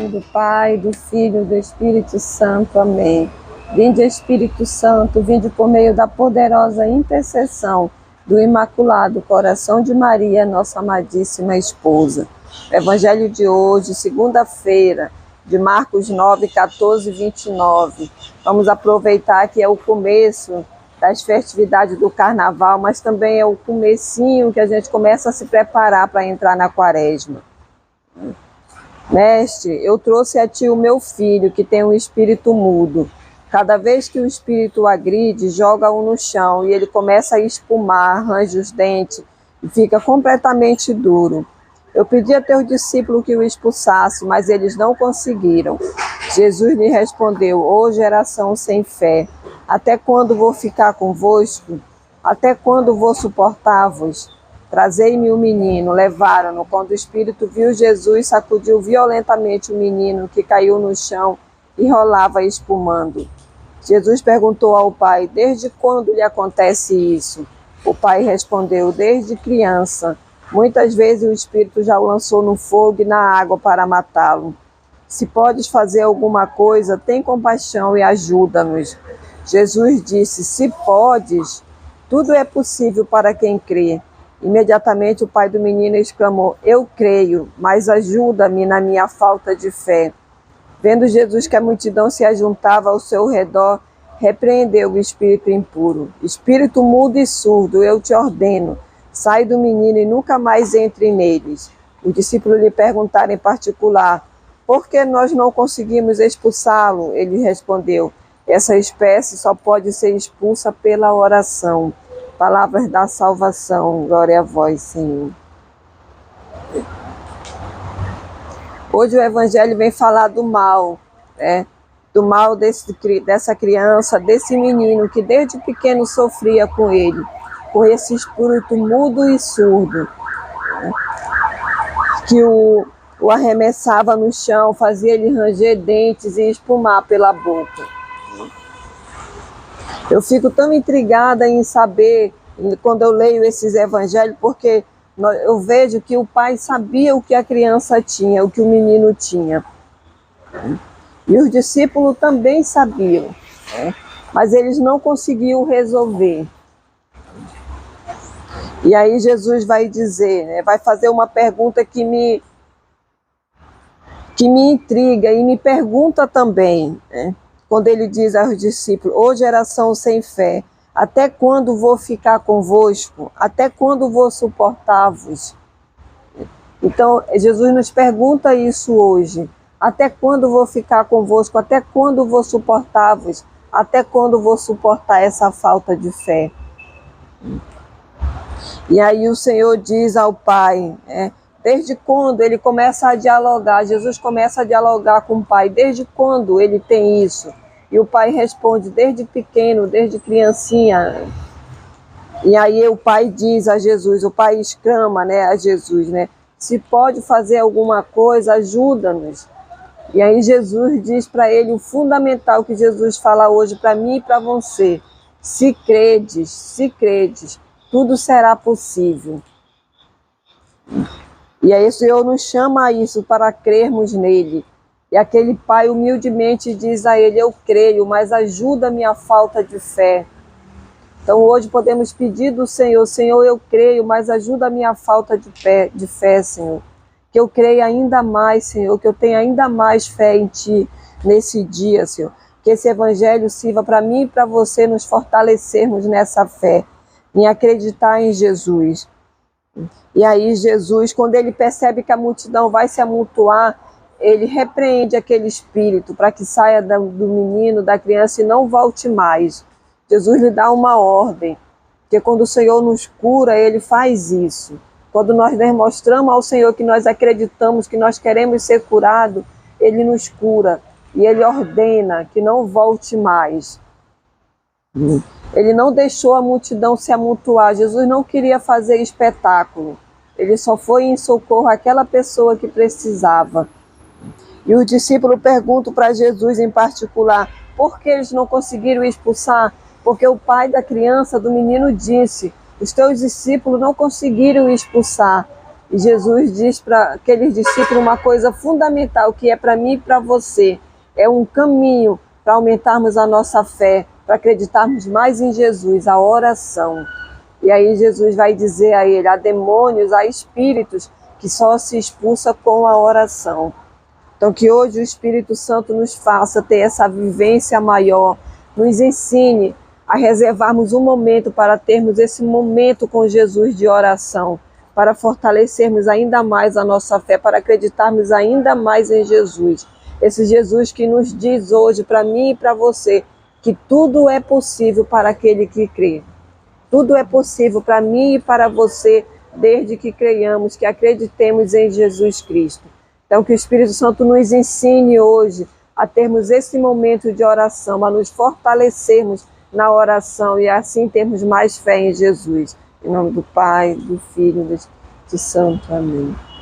nome do Pai, do Filho e do Espírito Santo. Amém. Vinde, Espírito Santo, vinde por meio da poderosa intercessão do Imaculado Coração de Maria, nossa amadíssima esposa. Evangelho de hoje, segunda-feira, de Marcos 9, 14 e 29. Vamos aproveitar que é o começo das festividades do Carnaval, mas também é o comecinho que a gente começa a se preparar para entrar na Quaresma. Mestre, eu trouxe a ti o meu filho, que tem um espírito mudo. Cada vez que o espírito o agride, joga-o no chão e ele começa a espumar, arranja os dentes e fica completamente duro. Eu pedi a teu discípulo que o expulsasse, mas eles não conseguiram. Jesus lhe respondeu: ó geração sem fé, até quando vou ficar convosco? Até quando vou suportar-vos? Trazei-me o menino. Levaram-no. Quando o espírito viu Jesus, sacudiu violentamente o menino, que caiu no chão e rolava espumando. Jesus perguntou ao pai: desde quando lhe acontece isso? O pai respondeu: desde criança. Muitas vezes o espírito já o lançou no fogo e na água para matá-lo. Se podes fazer alguma coisa, tem compaixão e ajuda-nos. Jesus disse: se podes, tudo é possível para quem crê. Imediatamente o pai do menino exclamou: eu creio, mas ajuda-me na minha falta de fé. Vendo Jesus que a multidão se ajuntava ao seu redor, repreendeu o espírito impuro. Espírito mudo e surdo, eu te ordeno, sai do menino e nunca mais entre neles. Os discípulos lhe perguntaram em particular: por que nós não conseguimos expulsá-lo? Ele respondeu: essa espécie só pode ser expulsa pela oração. Palavras da salvação, glória a vós, Senhor. Hoje o Evangelho vem falar do mal, né? Do mal dessa criança, desse menino que desde pequeno sofria com ele, com esse espírito mudo e surdo, né? Que o arremessava no chão, fazia ele ranger dentes e espumar pela boca. Eu fico tão intrigada em saber, quando eu leio esses evangelhos, porque eu vejo que o pai sabia o que a criança tinha, o que o menino tinha. E os discípulos também sabiam, né? Mas eles não conseguiam resolver. E aí Jesus vai dizer, né, vai fazer uma pergunta que me intriga e me pergunta também, né? Quando ele diz aos discípulos: ó geração sem fé, até quando vou ficar convosco? Até quando vou suportar-vos? Então, Jesus nos pergunta isso hoje. Até quando vou ficar convosco? Até quando vou suportar-vos? Até quando vou suportar essa falta de fé? E aí o Senhor diz ao Pai, desde quando ele começa a dialogar, Jesus começa a dialogar com o Pai, desde quando ele tem isso? E o Pai responde: desde pequeno, desde criancinha. E aí o Pai diz a Jesus, o Pai exclama, a Jesus, se pode fazer alguma coisa, ajuda-nos. E aí Jesus diz para ele o fundamental que Jesus fala hoje para mim e para você: se credes, tudo será possível. E aí o Senhor nos chama a isso, para crermos nele. E aquele pai humildemente diz a ele: eu creio, mas ajuda a minha falta de fé. Então hoje podemos pedir do Senhor: Senhor, eu creio, mas ajuda a minha falta de fé, Senhor. Que eu creia ainda mais, Senhor, que eu tenha ainda mais fé em Ti nesse dia, Senhor. Que esse Evangelho sirva para mim e para você nos fortalecermos nessa fé, em acreditar em Jesus. E aí Jesus, quando ele percebe que a multidão vai se amontoar, ele repreende aquele espírito para que saia do menino, da criança, e não volte mais. Jesus lhe dá uma ordem, porque quando o Senhor nos cura, ele faz isso. Quando nós demonstramos ao Senhor que nós acreditamos, que nós queremos ser curados, ele nos cura e ele ordena que não volte mais. Ele não deixou a multidão se amontoar. Jesus não queria fazer espetáculo. Ele só foi em socorro àquela pessoa que precisava. E os discípulos perguntam para Jesus em particular: por que eles não conseguiram expulsar? Porque o pai da criança, do menino, disse: os teus discípulos não conseguiram expulsar. E Jesus diz para aqueles discípulos uma coisa fundamental, que é para mim e para você. É um caminho para aumentarmos a nossa fé, para acreditarmos mais em Jesus, a oração. E aí Jesus vai dizer a ele, há demônios, há espíritos que só se expulsa com a oração. Então que hoje o Espírito Santo nos faça ter essa vivência maior, nos ensine a reservarmos um momento para termos esse momento com Jesus de oração, para fortalecermos ainda mais a nossa fé, para acreditarmos ainda mais em Jesus. Esse Jesus que nos diz hoje, para mim e para você, que tudo é possível para aquele que crê. Tudo é possível para mim e para você, desde que creiamos, que acreditemos em Jesus Cristo. Então que o Espírito Santo nos ensine hoje a termos esse momento de oração, a nos fortalecermos na oração e assim termos mais fé em Jesus. Em nome do Pai, do Filho e do Espírito Santo. Amém.